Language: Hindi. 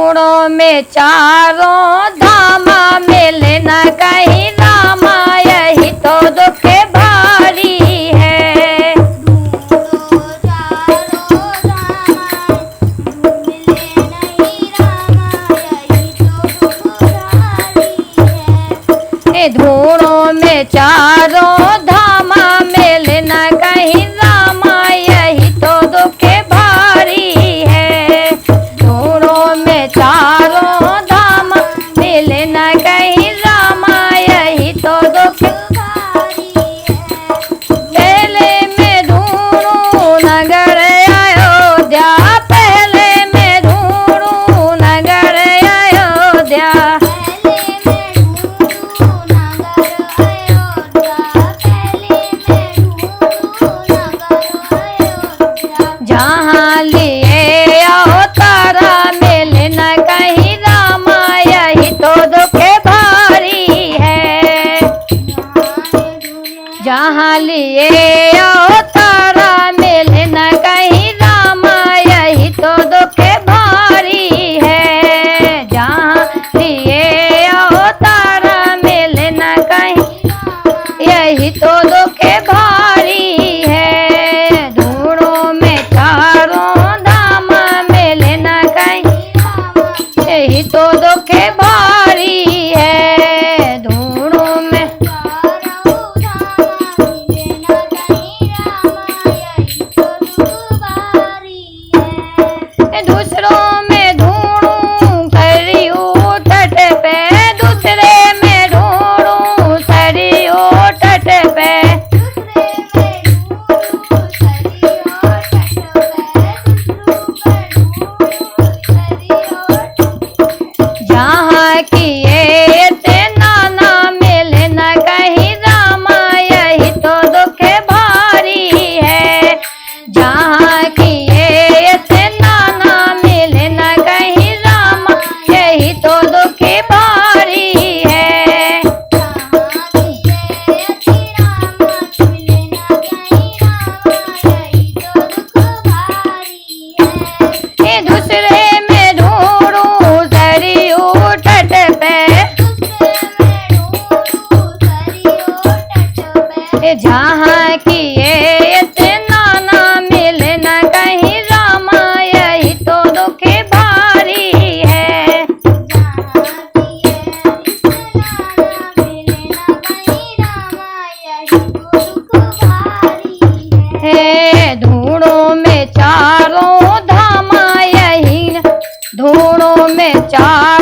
धूणों में चारों धामा मिले न कहीं रामा, यही तो दुख भारी है। धूणों में चारों धामा मिले न कहीं रामा, यही तो दुख भारी है। धूणों में चारों धामा मिले न कहीं रामा, यही तो दुख भारी है। पहले में धूणू नगर अयोध्या, पहले में धूणू नगर अयोध्या, जहाँ लिए अवतारा मिले न कहीं रामा, यही तो दुख भारी है। जहाँ लिए अवतारा मिले न कहीं रामा, यही तो दुख भारी है। जहाँ लिए अवतारा मिले न कहीं, यही तो दुख भारी है। धूणों में चारों धामा मिले न कहीं, यही तो दुख भारी है। धूणों में दूसरों में धूणू सरयू तट पे, दूसरे में धूणू सरयू तट पे, जहाँ किए नाना मिले न कहीं रामा, यही तो दुख भारी है। जहाँ किए नाना मिले न कहीं रामा, यही तो दुख भारी है। दूसरे में धूणू सरयू तट पे, जहाँ किए नाना मिले न कहीं रामा, यही तो दुख भारी है। धूणों में चारों धामा, यही धूणों में चार